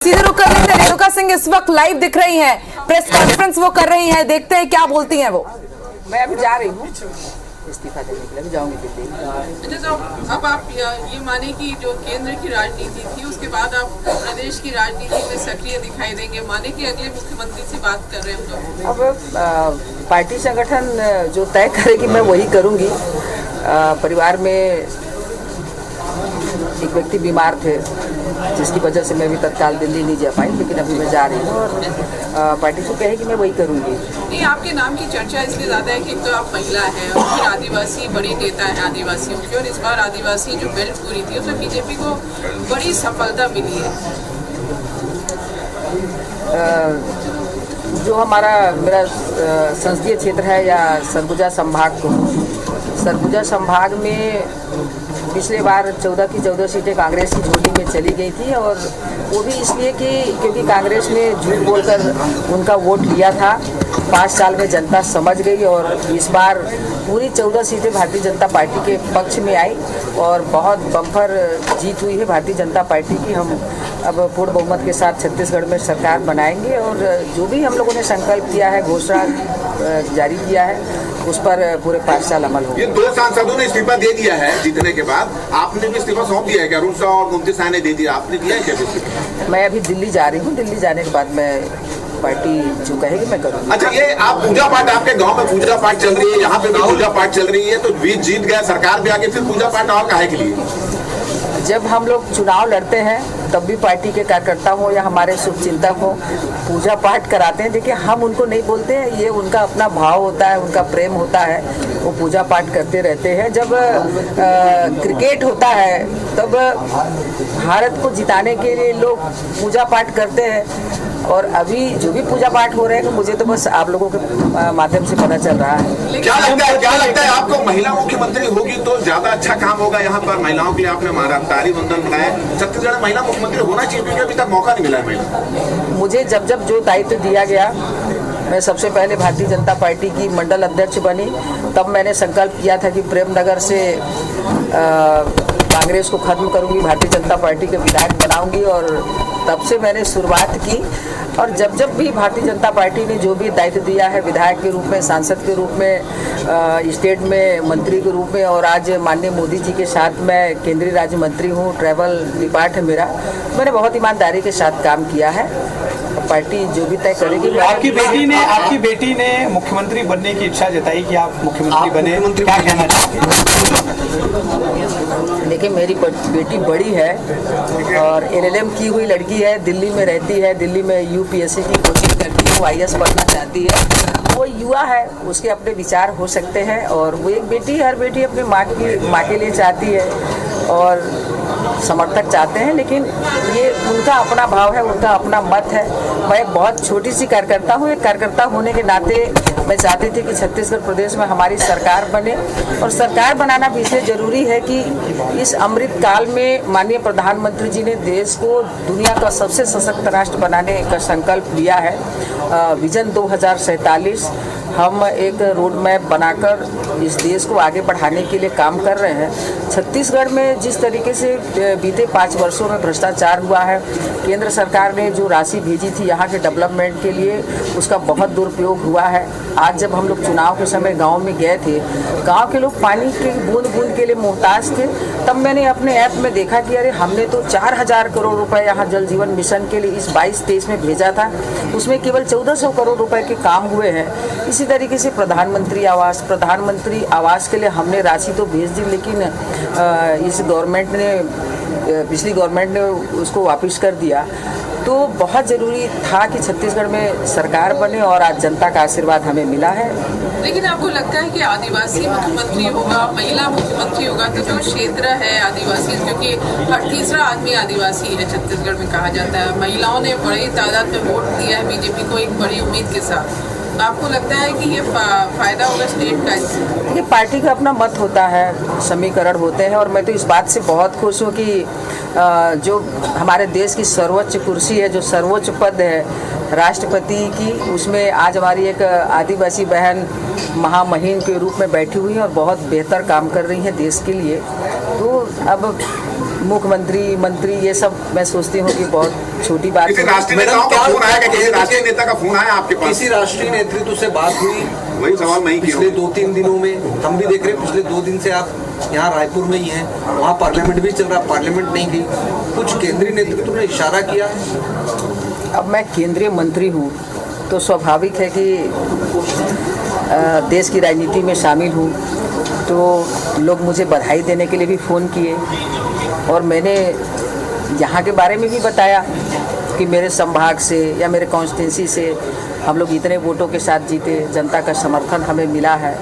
सीधे रुक कर लेते हैं। रेणुका सिंह इस वक्त लाइव दिख रही हैं, प्रेस कॉन्फ्रेंस वो कर रही हैं, देखते हैं क्या बोलती हैं वो। मैं अभी जा रही हूँ इस्तीफा देने के लिए, अभी जाऊंगी दिल्ली। अच्छा, तो अब आप ये माने कि जो केंद्र की राजनीति थी उसके बाद आप प्रदेश की राजनीति में सक्रिय दिखाई देंगे, माने कि अगले मुख्यमंत्री से बात कर रहे हैं। अब पार्टी संगठन जो तय करेगी मैं वही करूँगी। परिवार में एक व्यक्ति बीमार थे जिसकी वजह से मैं भी तत्काल दिल्ली नहीं जा पाई, लेकिन अभी मैं जा रही हूँ और पार्टी को कहेगी मैं वही करूँगी। नहीं, आपके नाम की चर्चा इसलिए ज़्यादा है कि तो आप महिला हैं और फिर आदिवासी बड़ी नेता हैं आदिवासियों की, और इस बार आदिवासी जो बेल्ट पूरी थी उसमें बीजेपी को बड़ी सफलता मिली है। जो मेरा संसदीय क्षेत्र है या सरगुजा संभाग में पिछले बार 14 की 14 सीटें कांग्रेस की झोली में चली गई थी, और वो भी इसलिए कि क्योंकि कांग्रेस ने झूठ बोलकर उनका वोट लिया था। 5 साल में जनता समझ गई और इस बार पूरी 14 सीटें भारतीय जनता पार्टी के पक्ष में आई और बहुत बम्पर जीत हुई है भारतीय जनता पार्टी की। हम अब पूर्ण बहुमत के साथ छत्तीसगढ़ में सरकार बनाएंगे और जो भी हम लोगों ने संकल्प किया है, घोषणा जारी किया है, उस पर पूरे 5 साल अमल होगा। ये 2 सांसदों ने इस्तीफा दे दिया है जीतने के बाद, आपने भी इस्तीफा सौंप दिया है क्या? अरुण शाह और मुफ्ती शाह ने दे दिया, आपने दिया है क्या इस्तीफा? मैं अभी दिल्ली जा रही हूँ, दिल्ली जाने के बाद मैं पार्टी जो कहेगी मैं करूँगी। अच्छा, ये आप पूजा पाठ, आपके गांव में पूजा पाठ चल रही है, यहाँ पे भी पूजा पाठ चल रही है, तो जीत गया सरकार पे आके फिर पूजा पाठ और काहे के लिए? जब हम लोग चुनाव लड़ते हैं तब भी पार्टी के कार्यकर्ता हो या हमारे शुभचिंतक हो पूजा पाठ कराते हैं। देखिए, हम उनको नहीं बोलते हैं, ये उनका अपना भाव होता है, उनका प्रेम होता है, वो पूजा पाठ करते रहते हैं। जब क्रिकेट होता है तब भारत को जिताने के लिए लोग पूजा पाठ करते हैं, और अभी जो भी पूजा पाठ हो रहे हैं मुझे तो बस आप लोगों के माध्यम से पता चल रहा है। क्या लगता है आपको? महिला मुख्यमंत्री होगी तो ज्यादा अच्छा काम होगा यहाँ पर महिलाओं के लिए। आपने तारी बंधन बनाया, छत्तीसगढ़ में महिला मुख्यमंत्री होना चाहिए क्योंकि अभी तक मौका नहीं मिला है महिला। मुझे जब जो दायित्व दिया गया, मैं सबसे पहले भारतीय जनता पार्टी की मंडल अध्यक्ष बनी, तब मैंने संकल्प किया था कि प्रेमनगर से कांग्रेस को खत्म करूंगी, भारतीय जनता पार्टी के विधायक बनाऊंगी, और तब से मैंने शुरुआत की। और जब भी भारतीय जनता पार्टी ने जो भी दायित्व दिया है, विधायक के रूप में, सांसद के रूप में, स्टेट में मंत्री के रूप में, और आज माननीय मोदी जी के साथ मैं केंद्रीय राज्य मंत्री हूँ, ट्रैवल डिपार्ट है मेरा, मैंने बहुत ईमानदारी के साथ काम किया है। पार्टी जो भी तय करेगी। आपकी बेटी ने मुख्यमंत्री बनने की इच्छा जताई कि आप मुख्यमंत्री बने, क्या कहना चाहते हैं? देखिए, मेरी बेटी बड़ी है और LLM की हुई लड़की है, दिल्ली में रहती है, दिल्ली में UPSC की कोचिंग करती है, वो IAS बनना चाहती है। वो युवा है, उसके अपने विचार हो सकते हैं, और वो एक बेटी, हर बेटी अपनी माँ के लिए चाहती है और समर्थक चाहते हैं, लेकिन ये उनका अपना भाव है, उनका अपना मत है। मैं एक बहुत छोटी सी कार्यकर्ता हूँ, एक कार्यकर्ता होने के नाते मैं चाहती थी कि छत्तीसगढ़ प्रदेश में हमारी सरकार बने, और सरकार बनाना भी इसलिए ज़रूरी है कि इस अमृत काल में माननीय प्रधानमंत्री जी ने देश को दुनिया का सबसे सशक्त राष्ट्र बनाने का संकल्प लिया है। विजन 2047 हम एक रोड मैप बनाकर इस देश को आगे बढ़ाने के लिए काम कर रहे हैं। छत्तीसगढ़ में जिस तरीके से बीते 5 वर्षों में भ्रष्टाचार हुआ है, केंद्र सरकार ने जो राशि भेजी थी यहाँ के डेवलपमेंट के लिए, उसका बहुत दुरुपयोग हुआ है। आज जब हम लोग चुनाव के समय गांव में गए थे, गांव के लोग पानी के बूंद बूंद के लिए मोहताज थे, तब मैंने अपने ऐप में देखा कि अरे हमने तो 4000 करोड़ रुपए यहाँ जल जीवन मिशन के लिए इस 22-23 में भेजा था, उसमें केवल 1400 करोड़ रुपए के काम हुए हैं। इसी तरीके से प्रधानमंत्री आवास के लिए हमने राशि तो भेज दी, लेकिन इस गवर्नमेंट ने, पिछली गवर्नमेंट ने उसको वापस कर दिया। तो बहुत ज़रूरी था कि छत्तीसगढ़ में सरकार बने, और आज जनता का आशीर्वाद हमें मिला है। लेकिन आपको लगता है कि आदिवासी मुख्यमंत्री होगा, महिला मुख्यमंत्री होगा, तो जो क्षेत्र है आदिवासी, क्योंकि हर तीसरा आदमी आदिवासी है छत्तीसगढ़ में कहा जाता है, महिलाओं ने बड़ी तादाद में वोट दिया है बीजेपी को एक बड़ी उम्मीद के साथ, आपको लगता है कि ये फायदा होगा स्टेट का? ये पार्टी का अपना मत होता है, समीकरण होते हैं, और मैं तो इस बात से बहुत खुश हूँ कि जो हमारे देश की सर्वोच्च कुर्सी है, जो सर्वोच्च पद है राष्ट्रपति की, उसमें आज हमारी एक आदिवासी बहन महामहिम के रूप में बैठी हुई है और बहुत बेहतर काम कर रही है देश के लिए। तो अब मुख्यमंत्री मंत्री ये सब मैं सोचती हूँ कि बहुत छोटी बात किसी है। राष्ट्रीय नेताओं का फोन आया क्या? किसी राष्ट्रीय नेता का फोन आया आपके पास? किसी राष्ट्रीय नेतृत्व से बात हुई? वही सवाल मैं ही किया पिछले 2-3 दिनों में हम भी देख रहे हैं, पिछले 2 दिन से आप यहाँ रायपुर में ही हैं, वहाँ पार्लियामेंट भी चल रहा, पार्लियामेंट नहीं गई, कुछ केंद्रीय नेतृत्व ने इशारा किया? अब मैं केंद्रीय मंत्री हूँ तो स्वाभाविक है कि देश की राजनीति में शामिल हूँ, तो लोग मुझे बधाई देने के लिए भी फ़ोन किए और मैंने यहाँ के बारे में भी बताया कि मेरे संभाग से या मेरे कॉन्स्टिट्यूंसी से हम लोग इतने वोटों के साथ जीते, जनता का समर्थन हमें मिला है।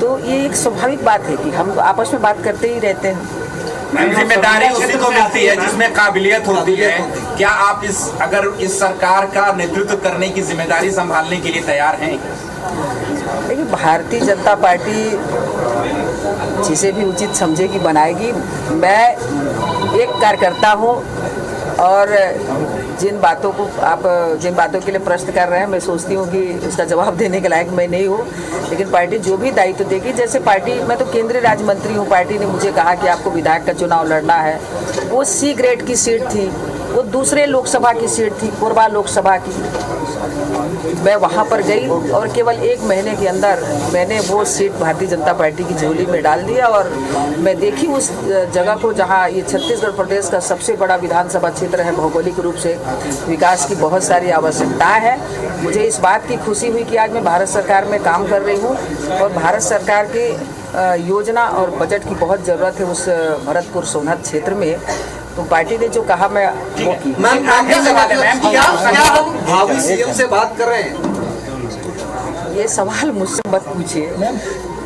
तो ये एक स्वाभाविक बात है कि हम आपस में बात करते ही रहते हैं। जिम्मेदारी उसी को मिलती है जिसमें काबिलियत होती है। क्या आप अगर इस सरकार का नेतृत्व करने की जिम्मेदारी संभालने के लिए तैयार हैं? देखिए, भारतीय जनता पार्टी जिसे भी उचित समझेगी बनाएगी। मैं एक कार्यकर्ता हूँ और जिन बातों के लिए प्रश्न कर रहे हैं, मैं सोचती हूँ कि उसका जवाब देने के लायक मैं नहीं हूँ, लेकिन पार्टी जो भी दायित्व देगी, जैसे पार्टी, मैं तो केंद्रीय राज्य मंत्री हूँ, पार्टी ने मुझे कहा कि आपको विधायक का चुनाव लड़ना है, वो C ग्रेड की सीट थी, वो दूसरे लोकसभा की सीट थी, कोरबा लोकसभा की। मैं वहाँ पर गई और केवल 1 महीने के अंदर मैंने वो सीट भारतीय जनता पार्टी की झोली में डाल दिया और मैं देखी उस जगह को जहाँ ये छत्तीसगढ़ प्रदेश का सबसे बड़ा विधानसभा क्षेत्र है, भौगोलिक रूप से विकास की बहुत सारी आवश्यकताएं है। मुझे इस बात की खुशी हुई कि आज मैं भारत सरकार में काम कर रही हूँ और भारत सरकार की योजना और बजट की बहुत ज़रूरत है उस भरतपुर सोनहत क्षेत्र में। तो पार्टी ने जो कहा मैं वो की। मैम, क्या हम भावी सीएम से बात कर रहे हैं? ये सवाल मुझसे मत पूछिए,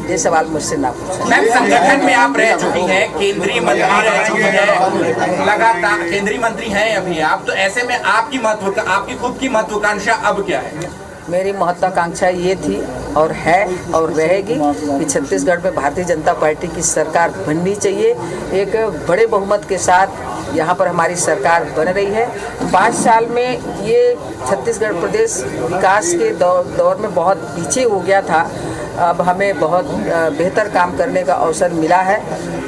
ये सवाल मुझसे ना पूछिए। मैम, संगठन में आप रह चुकी हैं, केंद्रीय मंत्री रह चुकी हैं, लगातार केंद्रीय मंत्री हैं अभी आप, तो ऐसे में आपकी खुद की महत्वाकांक्षा अब क्या है? मेरी महत्वाकांक्षा ये थी और है और रहेगी कि छत्तीसगढ़ में भारतीय जनता पार्टी की सरकार बननी चाहिए। एक बड़े बहुमत के साथ यहाँ पर हमारी सरकार बन रही है। 5 साल में ये छत्तीसगढ़ प्रदेश विकास के दौर में बहुत पीछे हो गया था। अब हमें बहुत बेहतर काम करने का अवसर मिला है।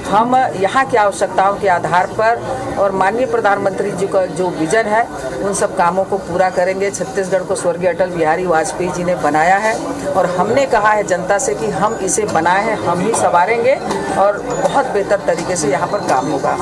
हम यहाँ की आवश्यकताओं के आधार पर और माननीय प्रधानमंत्री जी का जो विजन है उन सब कामों को पूरा करेंगे। छत्तीसगढ़ को स्वर्गीय अटल बिहारी वाजपेयी जी ने बनाया है और हमने कहा है जनता से कि हम इसे बनाए हैं, हम ही संवारेंगे और बहुत बेहतर तरीके से यहाँ पर काम होगा।